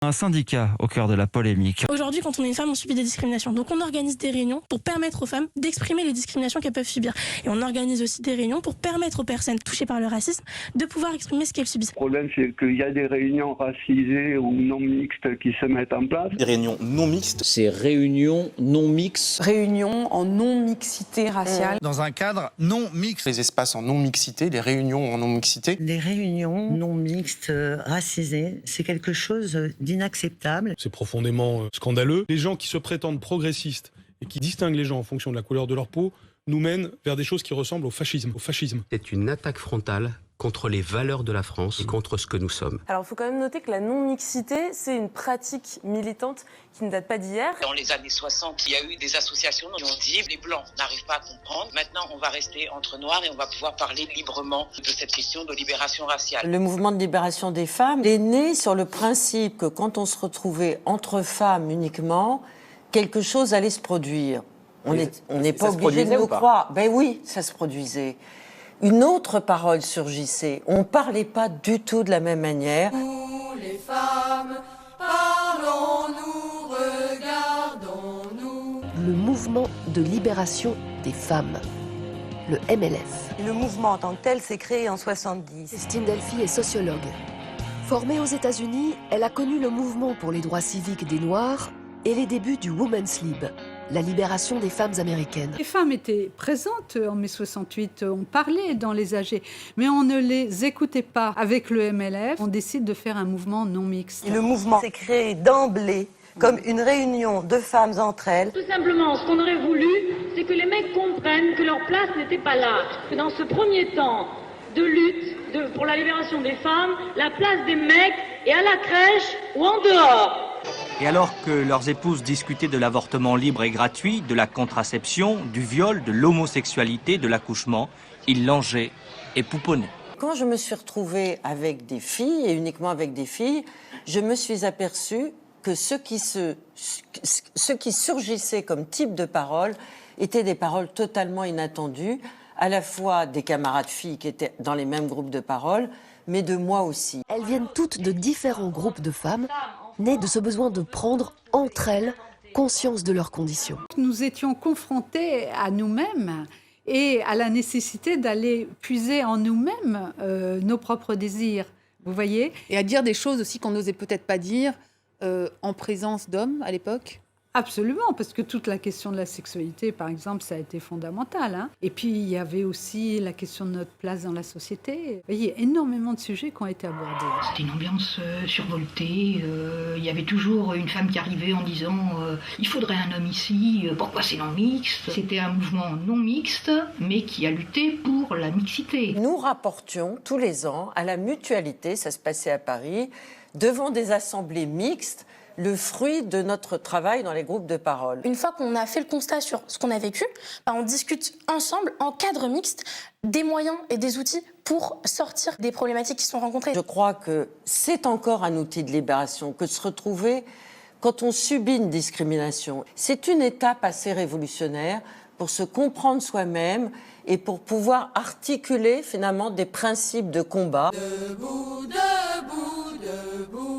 Un syndicat au cœur de la polémique. Aujourd'hui, quand on est une femme, on subit des discriminations. Donc on organise des réunions pour permettre aux femmes d'exprimer les discriminations qu'elles peuvent subir. Et on organise aussi des réunions pour permettre aux personnes touchées par le racisme de pouvoir exprimer ce qu'elles subissent. Le problème, c'est qu'il y a des réunions racisées ou non mixtes qui se mettent en place. Des réunions non mixtes. Ces réunions non mixtes. Réunions en non-mixité raciale. Dans un cadre non mixte. Les espaces en non-mixité, les réunions en non-mixité. Les réunions non mixtes racisées, c'est quelque chose d'inacceptable. C'est profondément scandaleux. Les gens qui se prétendent progressistes et qui distinguent les gens en fonction de la couleur de leur peau nous mènent vers des choses qui ressemblent au fascisme. C'est une attaque frontale contre les valeurs de la France et contre ce que nous sommes. Alors il faut quand même noter que la non-mixité, c'est une pratique militante qui ne date pas d'hier. Dans les années 60, il y a eu des associations qui ont dit les Blancs n'arrivent pas à comprendre. Maintenant, on va rester entre Noirs et on va pouvoir parler librement de cette question de libération raciale. Le mouvement de libération des femmes est né sur le principe que quand on se retrouvait entre femmes uniquement, quelque chose allait se produire. On n'est pas obligé de nous croire. Ben oui, ça se produisait. Une autre parole surgissait. On ne parlait pas du tout de la même manière. Nous, les femmes, parlons-nous, regardons-nous. Le mouvement de libération des femmes, le MLF. Le mouvement en tant que tel s'est créé en 70. Christine Delphi est sociologue. Formée aux États-Unis, elle a connu le mouvement pour les droits civiques des Noirs et les débuts du Women's Lib, la libération des femmes américaines. Les femmes étaient présentes en mai 68, on parlait dans les AG, mais on ne les écoutait pas. Avec le MLF, on décide de faire un mouvement non mixte. Et le mouvement s'est créé d'emblée comme une réunion de femmes entre elles. Tout simplement, ce qu'on aurait voulu, c'est que les mecs comprennent que leur place n'était pas là. Que dans ce premier temps de lutte pour la libération des femmes, la place des mecs est à la crèche ou en dehors. Et alors que leurs épouses discutaient de l'avortement libre et gratuit, de la contraception, du viol, de l'homosexualité, de l'accouchement, ils langeaient et pouponnaient. Quand je me suis retrouvée avec des filles, et uniquement avec des filles, je me suis aperçue que ce qui surgissait comme type de paroles étaient des paroles totalement inattendues, à la fois des camarades filles qui étaient dans les mêmes groupes de paroles, mais de moi aussi. Elles viennent toutes de différents groupes de femmes, nées de ce besoin de prendre entre elles conscience de leurs conditions. Nous étions confrontés à nous-mêmes et à la nécessité d'aller puiser en nous-mêmes nos propres désirs, vous voyez ? Et à dire des choses aussi qu'on n'osait peut-être pas dire en présence d'hommes à l'époque. Absolument, parce que toute la question de la sexualité, par exemple, ça a été fondamental. Hein. Et puis, il y avait aussi la question de notre place dans la société. Vous voyez, énormément de sujets qui ont été abordés. C'était une ambiance survoltée. Il y avait toujours une femme qui arrivait en disant il faudrait un homme ici, pourquoi c'est non mixte ? C'était un mouvement non mixte, mais qui a lutté pour la mixité. Nous rapportions tous les ans à la Mutualité, ça se passait à Paris, devant des assemblées mixtes, le fruit de notre travail dans les groupes de parole. Une fois qu'on a fait le constat sur ce qu'on a vécu, on discute ensemble, en cadre mixte, des moyens et des outils pour sortir des problématiques qui sont rencontrées. Je crois que c'est encore un outil de libération, que de se retrouver quand on subit une discrimination. C'est une étape assez révolutionnaire pour se comprendre soi-même et pour pouvoir articuler finalement des principes de combat. Debout, debout, debout.